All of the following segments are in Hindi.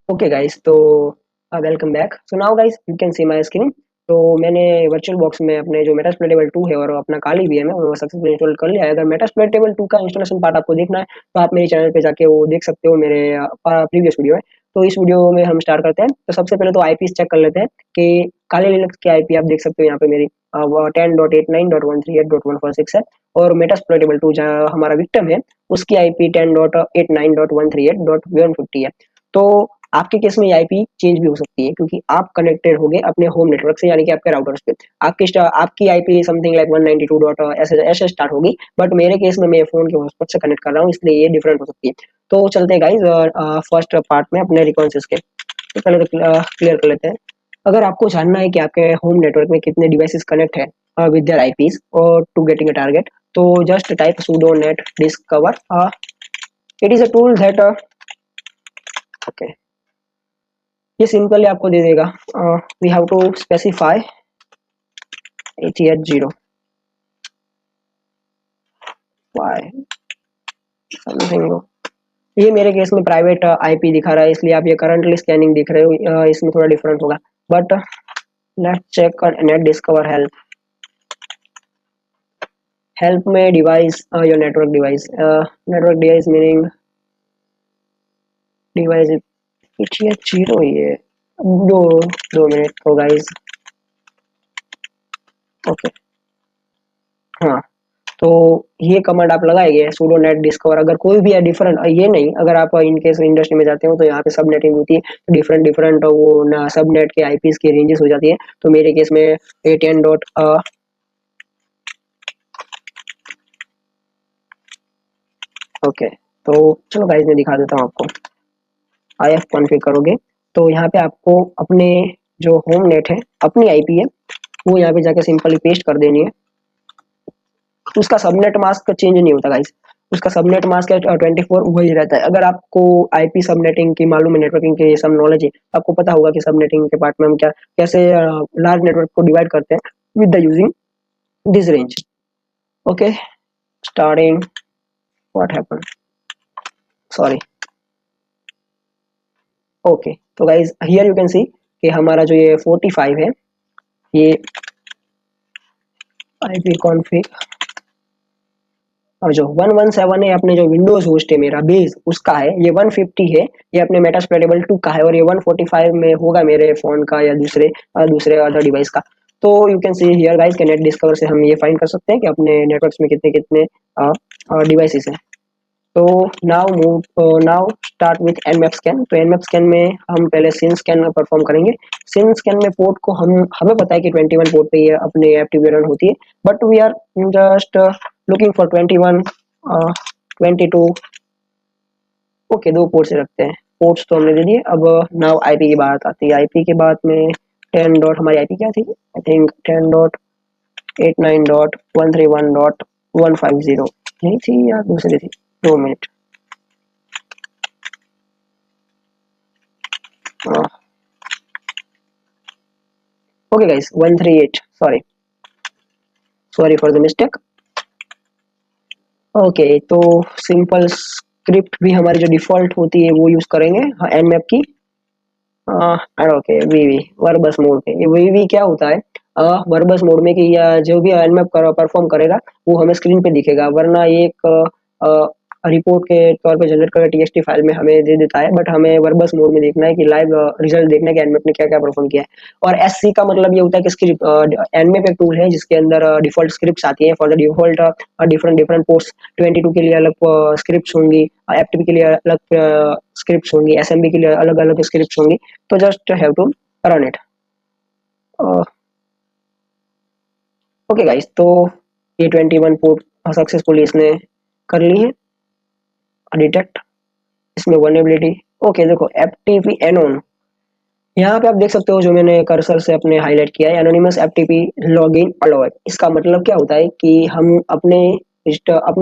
ओके गाइस, तो welcome back. So now guys you can see my screen. तो मैंने वर्चुअल बॉक्स में अपने जो मेटास्प्लोइटेबल 2 है और अपना काली भी है मैं वो सक्सेसफुली इंस्टॉल कर लिया है। अगर मेटास्प्लोइटेबल 2 का इंस्टॉलेशन पार्ट आपको देखना है तो आप मेरे चैनल पे जाके वो देख सकते हो, मेरे प्रीवियस वीडियो है। तो इस वीडियो में हम स्टार्ट करते हैं। तो सबसे पहले तो आईपीस चेक कर लेते हैं कि काली लिनक्स की आईपी आप देख सकते हो यहाँ पे मेरी 10.89.138.146 है। और मेटास्प्लोइटेबल 2 जहाँ हमारा विक्टिम है उसकी आईपी 10.89.138.150 है। तो आपके केस में ये आईपी चेंज भी हो सकती है क्योंकि आप कनेक्टेड होगे अपने होम नेटवर्क से, यानी कि आपके राउटर्स पे। आपकी आईपी समथिंग लाइक 192 डॉट ऐसे ऐसे स्टार्ट होगी, बट मेरे केस में मैं फोन के हॉटस्पॉट से कनेक्ट कर रहा हूँ, इसलिए ये डिफरेंट हो सकती है। तो चलते हैं गाइस फर्स्ट पार्ट में अपने रिकॉन्सिस के। तो पहले तो क्लियर कर लेते हैं। अगर आपको जानना है कि आपके होम नेटवर्क में कितने डिवाइसेस कनेक्ट है विद देयर आईपीज और टू गेटिंग अ टारगेट, तो just type sudo net discover. It is a tool that okay, ये सिंपली आपको दे देगा। We have to specify ATH0 Y something. ये मेरे केस में प्राइवेट आईपी दिखा रहा है, इसलिए आप ये करंटली स्कैनिंग दिख रहे हो, इसमें थोड़ा डिफरेंट होगा। But let's check net discover help. Help में device, your network device, network device meaning device ATH0 ही है। दो दो मिनट तो गाइस। ओके, हाँ। तो ये कमांड आप लगाएंगे sudo net discover। अगर कोई भी है डिफरेंट, ये नहीं, अगर आप इन केस इंडस्ट्री में जाते हो तो यहाँ पे सब नेटिंग होती है, तो डिफरेंट डिफरेंट वो ना सब नेट के आईपीस की रेंजेस हो जाती है। तो मेरे केस में ATN डॉट ओके। तो चलो गाइस मैं दिखा देता हूँ आपको। IF कॉन्फ़िग करोगे तो यहाँ पे आपको अपने जो होम नेट है, अपनी आईपी है, वो यहाँ पे जाके सिंपली पेस्ट कर देनी है। उसका सबनेट मास्क चेंज नहीं होता गाइस, उसका सबनेट मास्क है 24 वही रहता है। अगर आपको आईपी सबनेटिंग की मालूम है, नेटवर्किंग के सब नॉलेज है, आपको पता होगा कि सबनेटिंग के पार्ट में हम क्या कैसे लार्ज नेटवर्क को डिवाइड करते हैं with the using this range. Okay, starting what happened, sorry. Okay, तो guys here you can see कि हमारा जो ये 45 है, ये आईपी कॉन्फ़िग, और जो 117 है अपने जो विंडोज होस्ट है मेरा बेस उसका है, ये 150 है ये अपने मेटास्प्लोइटेबल 2 का है, और ये 145 में होगा मेरे फोन का या दूसरे दूसरे अदर डिवाइस का। तो you can see here guys के नेट डिस्कवर से हम ये फाइंड कर सकते हैं कि अपने नेटवर्क्स में कितने कितने डिवाइसेस हैं। तो now start with nmap scan. तो nmap स्कैन में हम पहले सिन स्कैन परफॉर्म करेंगे। सिन स्कैन में पोर्ट को हमें पता है कि 21 पोर्ट पे ये अपने एक्टिव रन होती है, but we are just looking for 21, 22। Okay, दो पोर्ट से रखते हैं। पोर्ट्स तो हमने दे दिए। अब नाउ आईपी की बात आती है। आईपी के बाद में 10 डॉट, हमारी आईपी क्या थी, आई थिंक 10.89.131.150 यही थी या दूसरी थी, 2 minute. Okay guys, 138, sorry sorry for the mistake. Okay, तो सिंपल स्क्रिप्ट भी हमारी जो डिफॉल्ट होती है वो यूज करेंगे, हाँ, nmap की। ओके, वीवी वर्बस मोड पे, ये वीवी क्या होता है, वर्बस मोड में कि या जो भी nmap परफॉर्म करेगा वो हमें स्क्रीन पे दिखेगा, वरना ये एक रिपोर्ट के तौर पे जनरेट करके टीएक्सटी फाइल में हमें दे देता है, बट हमें वर्बस मोड में देखना है कि लाइव रिजल्ट देखना है कि nmap ने क्या क्या परफॉर्म किया है। और एससी का मतलब ये होता है कि स्क्रिप्ट, nmap एक टूल है जिसके अंदर डिफॉल्ट स्क्रिप्ट्स आती है for the default different different ports. 22 के लिए अलग स्क्रिप्ट्स होंगी, एफटीपी के लिए अलग स्क्रिप्ट्स होंगी, एसएमबी के लिए अलग अलग स्क्रिप्ट्स होंगी। तो just have to run it. Okay guys, तो ये 21 पोर्ट सक्सेसफुली इसने कर ली है डिटेक्ट। इसमें वल्नरेबिलिटी, ओके देखो एफटीपी एनोन, यहाँ पे आप देख सकते हो जो मैंने कर्सर से अपने हाईलाइट किया है, एनोनिमस एफटीपी लॉगिन अलाउड। इसका मतलब क्या होता है कि हम अपने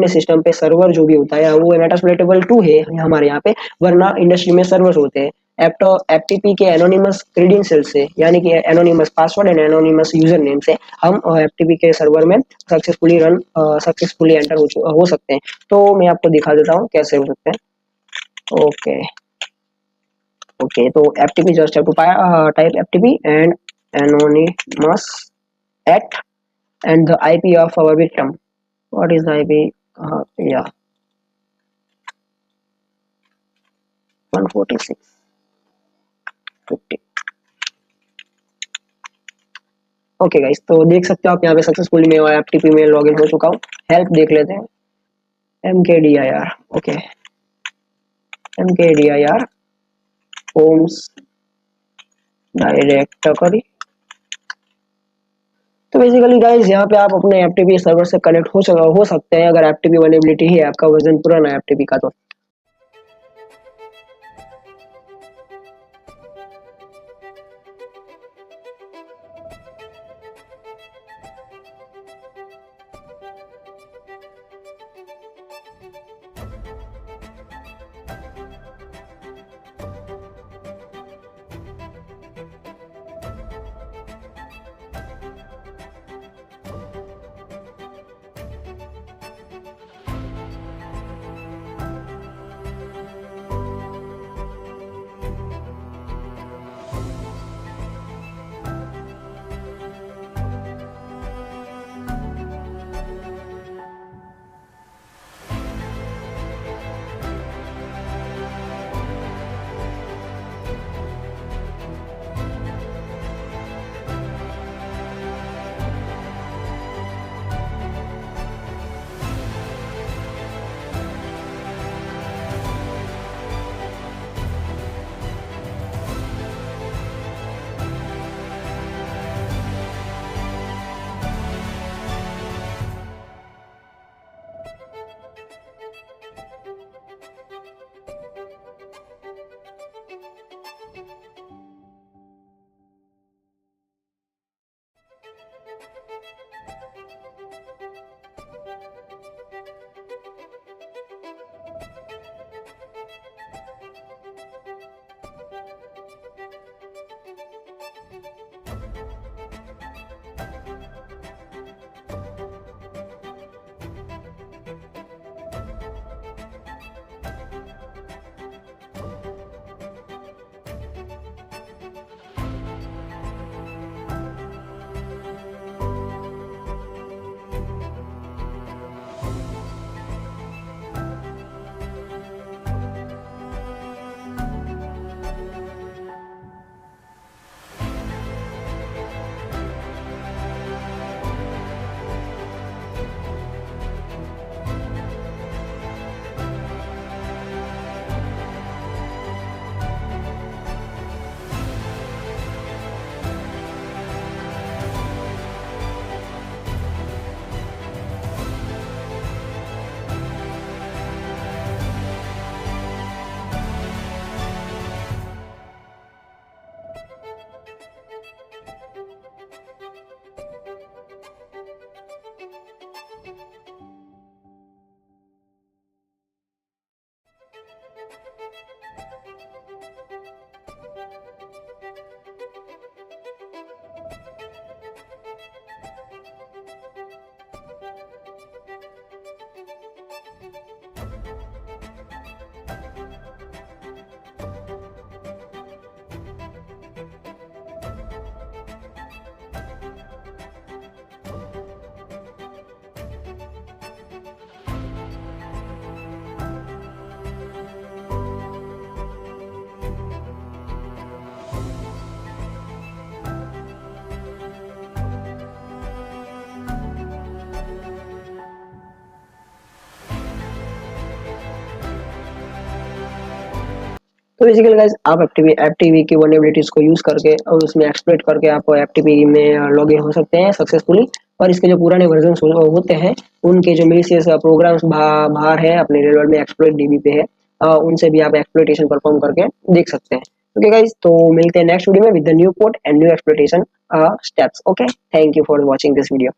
सिस्टम पे सर्वर जो भी होता है वो मेटास्प्लोइटेबल 2 है हमारे यहाँ पे, वरना इंडस्ट्री में सर्वर्स होते हैं। एफटीपी के एनोनिमस क्रेडेंशियल से, यानी कि anonymous password and anonymous user name से हम एफटीपी के सर्वर में सक्सेसफुली एंटर हो सकते हैं। तो मैं आपको दिखा देता हूँ कैसे हो सकते हैं। Okay, Okay, so FTP just have to type FTP and anonymous act and the IP of our victim. What is the IP? Yeah, 146.50. Okay guys, तो देख सकते हो आप यहाँ पे सक्सेसफुली मैं एफटीपी में लॉगिन हो चुका हूँ। हेल्प देख लेते हैं। MKDIR, okay, MKDIR homes directory. तो बेसिकली गाइस यहाँ पे आप अपने एफटीपी सर्वर से कनेक्ट हो सकते हैं अगर एफटीपी वनेबिलिटी है, आपका वर्जन पुराना है एफटीपी का तो। तो बेसिकली गाइस आप एफटीपी की वल्नरेबिलिटीज को यूज करके और उसमें एक्सप्लॉइट करके आप एफटीपी में लॉगिन हो सकते हैं सक्सेसफुली। और इसके जो पुराने वर्जन होते हैं उनके जो मेलिशियस प्रोग्राम्स बाहर है अपने रेलवे में एक्सप्लॉइट डीबी पे है, उनसे भी आप एक्सप्लॉइटेशन परफॉर्म करके देख सकते हैं। ओके गाइस, तो मिलते हैं नेक्स्ट वीडियो में with the new code and new exploitation steps. Okay, thank you for watching this video.